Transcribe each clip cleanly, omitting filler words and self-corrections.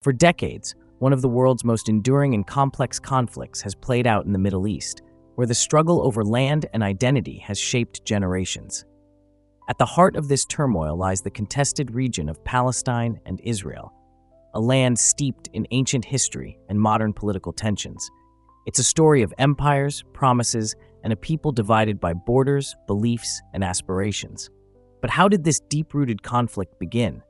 For decades, one of the world's most enduring and complex conflicts has played out in the Middle East, where the struggle over land and identity has shaped generations. At the heart of this turmoil lies the contested region of Palestine and Israel, a land steeped in ancient history and modern political tensions. It's a story of empires, promises, and a people divided by borders, beliefs, and aspirations. But how did this deep-rooted conflict begin?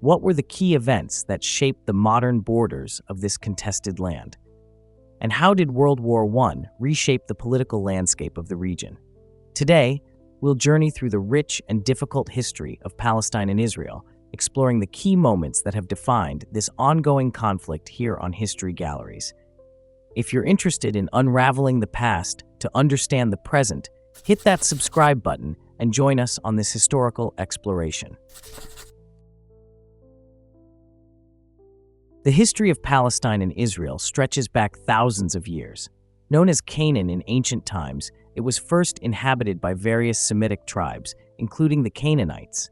What were the key events that shaped the modern borders of this contested land? And how did World War I reshape the political landscape of the region? Today, we'll journey through the rich and difficult history of Palestine and Israel, exploring the key moments that have defined this ongoing conflict here on History Galleries. If you're interested in unraveling the past to understand the present, hit that subscribe button and join us on this historical exploration. The history of Palestine and Israel stretches back thousands of years. Known as Canaan in ancient times, it was first inhabited by various Semitic tribes, including the Canaanites.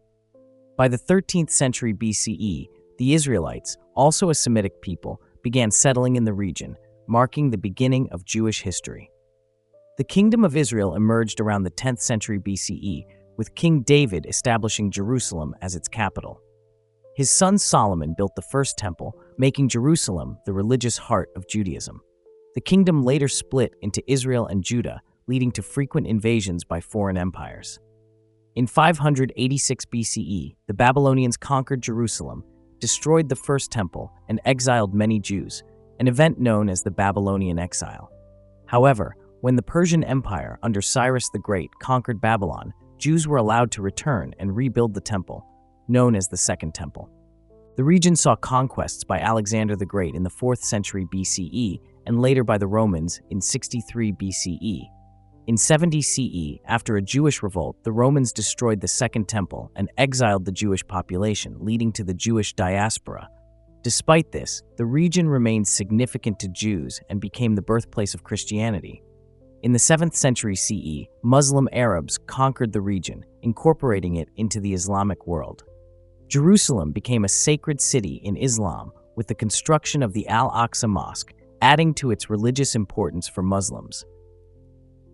By the 13th century BCE, the Israelites, also a Semitic people, began settling in the region, marking the beginning of Jewish history. The Kingdom of Israel emerged around the 10th century BCE, with King David establishing Jerusalem as its capital. His son Solomon built the first temple, making Jerusalem the religious heart of Judaism. The kingdom later split into Israel and Judah, leading to frequent invasions by foreign empires. In 586 BCE, the Babylonians conquered Jerusalem, destroyed the first temple, and exiled many Jews, an event known as the Babylonian exile. However, when the Persian Empire under Cyrus the Great conquered Babylon, Jews were allowed to return and rebuild the temple, known as the Second Temple. The region saw conquests by Alexander the Great in the 4th century BCE and later by the Romans in 63 BCE. In 70 CE, after a Jewish revolt, the Romans destroyed the Second Temple and exiled the Jewish population, leading to the Jewish diaspora. Despite this, the region remained significant to Jews and became the birthplace of Christianity. In the 7th century CE, Muslim Arabs conquered the region, incorporating it into the Islamic world. Jerusalem became a sacred city in Islam with the construction of the Al-Aqsa Mosque, adding to its religious importance for Muslims.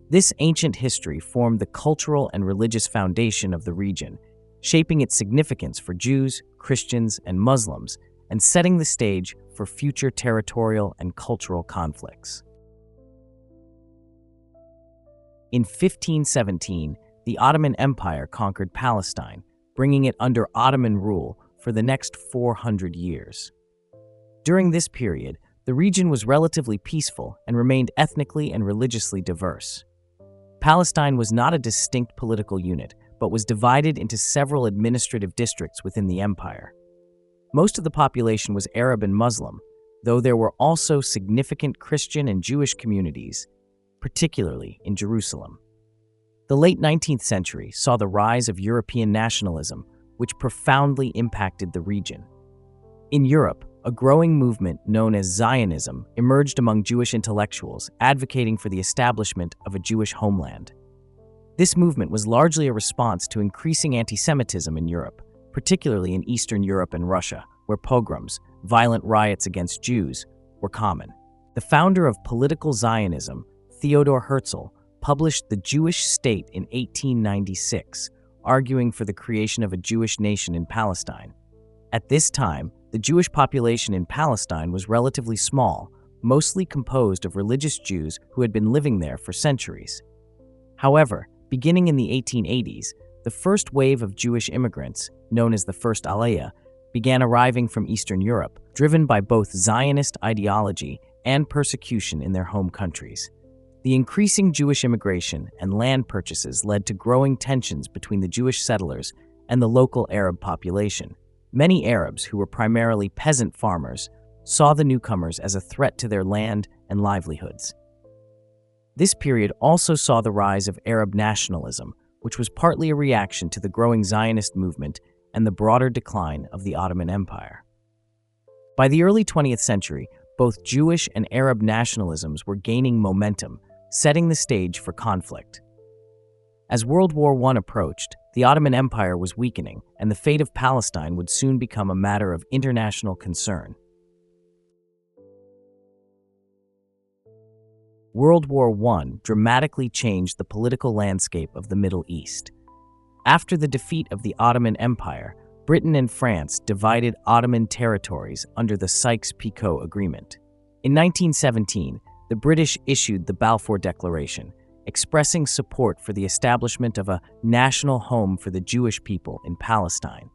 This ancient history formed the cultural and religious foundation of the region, shaping its significance for Jews, Christians, and Muslims, and setting the stage for future territorial and cultural conflicts. In 1517, the Ottoman Empire conquered Palestine, bringing it under Ottoman rule for the next 400 years. During this period, the region was relatively peaceful and remained ethnically and religiously diverse. Palestine was not a distinct political unit, but was divided into several administrative districts within the empire. Most of the population was Arab and Muslim, though there were also significant Christian and Jewish communities, particularly in Jerusalem. The late 19th century saw the rise of European nationalism, which profoundly impacted the region. In Europe, a growing movement known as Zionism emerged among Jewish intellectuals, advocating for the establishment of a Jewish homeland. This movement was largely a response to increasing anti-Semitism in Europe, particularly in Eastern Europe and Russia, where pogroms, violent riots against Jews, were common. The founder of political Zionism, Theodor Herzl, published The Jewish State in 1896, arguing for the creation of a Jewish nation in Palestine. At this time, the Jewish population in Palestine was relatively small, mostly composed of religious Jews who had been living there for centuries. However, beginning in the 1880s, the first wave of Jewish immigrants, known as the First Aliyah, began arriving from Eastern Europe, driven by both Zionist ideology and persecution in their home countries. The increasing Jewish immigration and land purchases led to growing tensions between the Jewish settlers and the local Arab population. Many Arabs, who were primarily peasant farmers, saw the newcomers as a threat to their land and livelihoods. This period also saw the rise of Arab nationalism, which was partly a reaction to the growing Zionist movement and the broader decline of the Ottoman Empire. By the early 20th century, both Jewish and Arab nationalisms were gaining momentum, setting the stage for conflict. As World War I approached, the Ottoman Empire was weakening, and the fate of Palestine would soon become a matter of international concern. World War I dramatically changed the political landscape of the Middle East. After the defeat of the Ottoman Empire, Britain and France divided Ottoman territories under the Sykes-Picot Agreement. In 1917, the British issued the Balfour Declaration, expressing support for the establishment of a national home for the Jewish people in Palestine.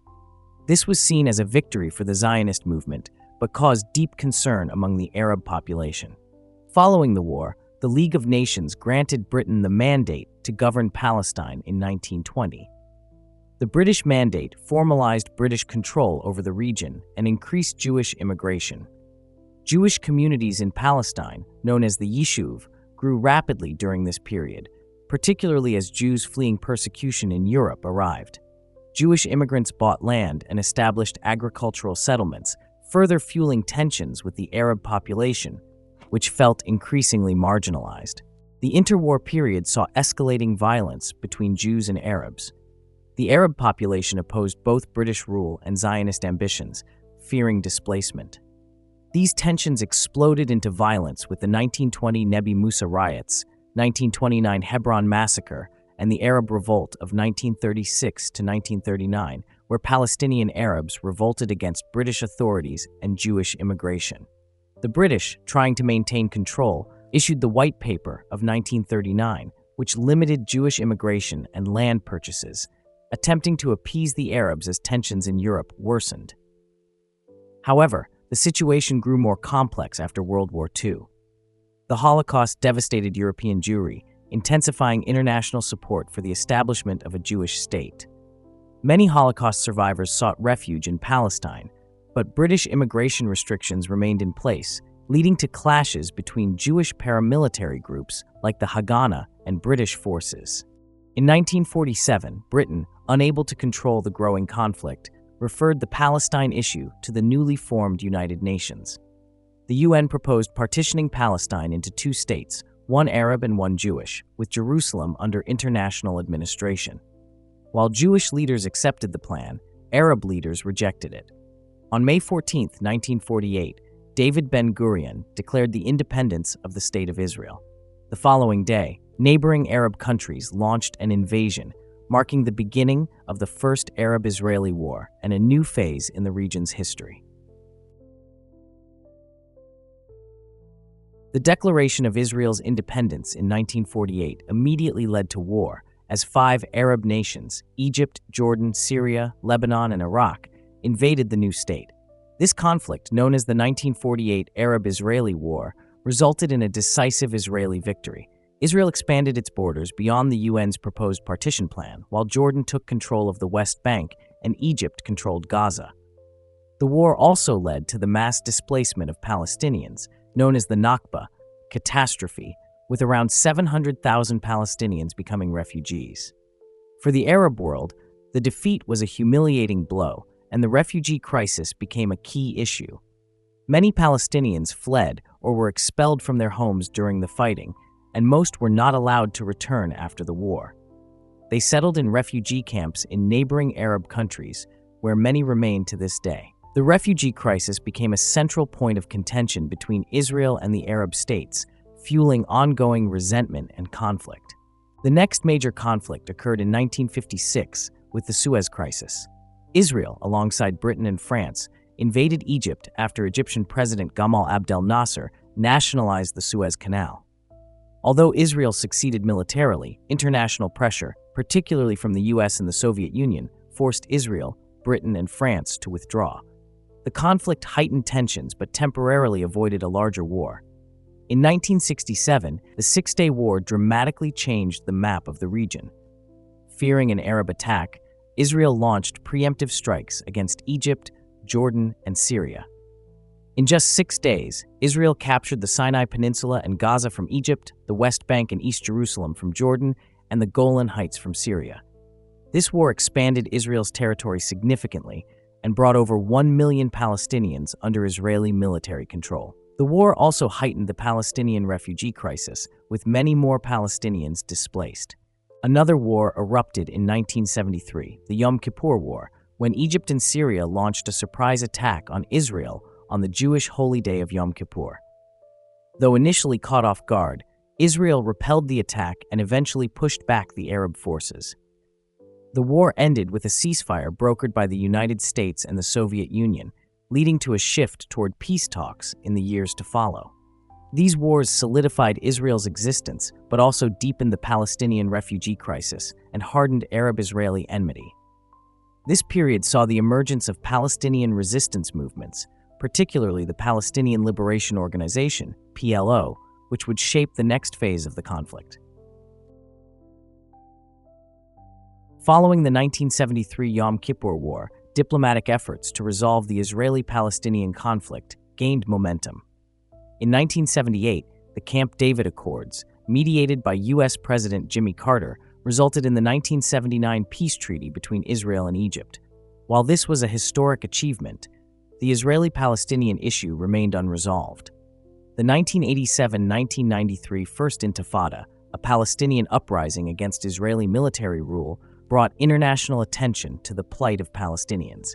This was seen as a victory for the Zionist movement, but caused deep concern among the Arab population. Following the war, the League of Nations granted Britain the mandate to govern Palestine in 1920. The British mandate formalized British control over the region and increased Jewish immigration. Jewish communities in Palestine, known as the Yishuv, grew rapidly during this period, particularly as Jews fleeing persecution in Europe arrived. Jewish immigrants bought land and established agricultural settlements, further fueling tensions with the Arab population, which felt increasingly marginalized. The interwar period saw escalating violence between Jews and Arabs. The Arab population opposed both British rule and Zionist ambitions, fearing displacement. These tensions exploded into violence with the 1920 Nebi Musa riots, 1929 Hebron massacre, and the Arab Revolt of 1936 to 1939, where Palestinian Arabs revolted against British authorities and Jewish immigration. The British, trying to maintain control, issued the White Paper of 1939, which limited Jewish immigration and land purchases, attempting to appease the Arabs as tensions in Europe worsened. However, the situation grew more complex after World War II. The Holocaust devastated European Jewry, intensifying international support for the establishment of a Jewish state. Many Holocaust survivors sought refuge in Palestine, but British immigration restrictions remained in place, leading to clashes between Jewish paramilitary groups like the Haganah and British forces. In 1947, Britain, unable to control the growing conflict, referred the Palestine issue to the newly formed United Nations. The UN proposed partitioning Palestine into two states, one Arab and one Jewish, with Jerusalem under international administration. While Jewish leaders accepted the plan, Arab leaders rejected it. On May 14, 1948, David Ben-Gurion declared the independence of the State of Israel. The following day, neighboring Arab countries launched an invasion, marking the beginning of the First Arab-Israeli War and a new phase in the region's history. The declaration of Israel's independence in 1948 immediately led to war, as 5 Arab nations, Egypt, Jordan, Syria, Lebanon, and Iraq, invaded the new state. This conflict, known as the 1948 Arab-Israeli War, resulted in a decisive Israeli victory. Israel expanded its borders beyond the UN's proposed partition plan, while Jordan took control of the West Bank and Egypt controlled Gaza. The war also led to the mass displacement of Palestinians, known as the Nakba catastrophe, with around 700,000 Palestinians becoming refugees. For the Arab world, the defeat was a humiliating blow, and the refugee crisis became a key issue. Many Palestinians fled or were expelled from their homes during the fighting, and most were not allowed to return after the war. They settled in refugee camps in neighboring Arab countries, where many remain to this day. The refugee crisis became a central point of contention between Israel and the Arab states, fueling ongoing resentment and conflict. The next major conflict occurred in 1956 with the Suez Crisis. Israel, alongside Britain and France, invaded Egypt after Egyptian President Gamal Abdel Nasser nationalized the Suez Canal. Although Israel succeeded militarily, international pressure, particularly from the US and the Soviet Union, forced Israel, Britain, and France to withdraw. The conflict heightened tensions but temporarily avoided a larger war. In 1967, the Six-Day War dramatically changed the map of the region. Fearing an Arab attack, Israel launched preemptive strikes against Egypt, Jordan, and Syria. In just 6 days, Israel captured the Sinai Peninsula and Gaza from Egypt, the West Bank and East Jerusalem from Jordan, and the Golan Heights from Syria. This war expanded Israel's territory significantly and brought over 1 million Palestinians under Israeli military control. The war also heightened the Palestinian refugee crisis, with many more Palestinians displaced. Another war erupted in 1973, the Yom Kippur War, when Egypt and Syria launched a surprise attack on Israel on the Jewish holy day of Yom Kippur. Though initially caught off guard, Israel repelled the attack and eventually pushed back the Arab forces. The war ended with a ceasefire brokered by the United States and the Soviet Union, leading to a shift toward peace talks in the years to follow. These wars solidified Israel's existence, but also deepened the Palestinian refugee crisis and hardened Arab-Israeli enmity. This period saw the emergence of Palestinian resistance movements, particularly the Palestinian Liberation Organization, PLO, which would shape the next phase of the conflict. Following the 1973 Yom Kippur War, diplomatic efforts to resolve the Israeli-Palestinian conflict gained momentum. In 1978, the Camp David Accords, mediated by U.S. President Jimmy Carter, resulted in the 1979 peace treaty between Israel and Egypt. While this was a historic achievement, the Israeli-Palestinian issue remained unresolved. The 1987-1993 First Intifada, a Palestinian uprising against Israeli military rule, brought international attention to the plight of Palestinians.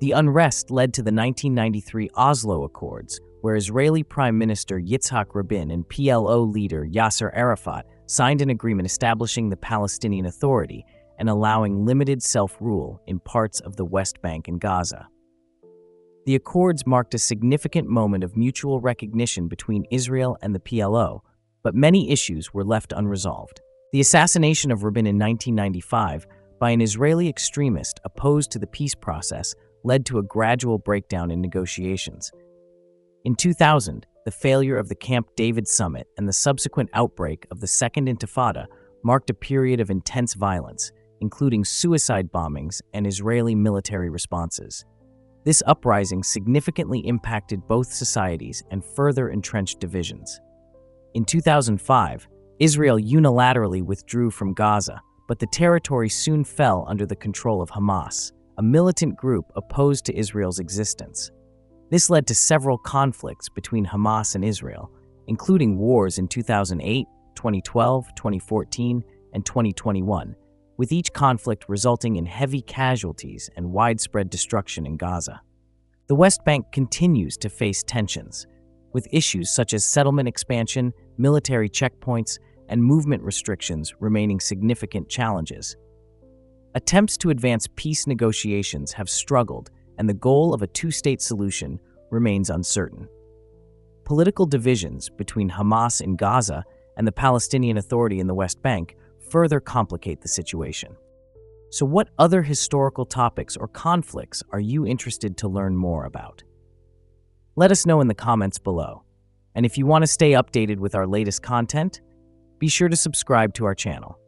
The unrest led to the 1993 Oslo Accords, where Israeli Prime Minister Yitzhak Rabin and PLO leader Yasser Arafat signed an agreement establishing the Palestinian Authority and allowing limited self-rule in parts of the West Bank and Gaza. The accords marked a significant moment of mutual recognition between Israel and the PLO, but many issues were left unresolved. The assassination of Rabin in 1995 by an Israeli extremist opposed to the peace process led to a gradual breakdown in negotiations. In 2000, the failure of the Camp David summit and the subsequent outbreak of the Second Intifada marked a period of intense violence, including suicide bombings and Israeli military responses. This uprising significantly impacted both societies and further entrenched divisions. In 2005, Israel unilaterally withdrew from Gaza, but the territory soon fell under the control of Hamas, a militant group opposed to Israel's existence. This led to several conflicts between Hamas and Israel, including wars in 2008, 2012, 2014, and 2021, with each conflict resulting in heavy casualties and widespread destruction in Gaza. The West Bank continues to face tensions, with issues such as settlement expansion, military checkpoints, and movement restrictions remaining significant challenges. Attempts to advance peace negotiations have struggled, and the goal of a two-state solution remains uncertain. Political divisions between Hamas in Gaza and the Palestinian Authority in the West Bank further complicate the situation. So what other historical topics or conflicts are you interested to learn more about? Let us know in the comments below. And if you want to stay updated with our latest content, be sure to subscribe to our channel.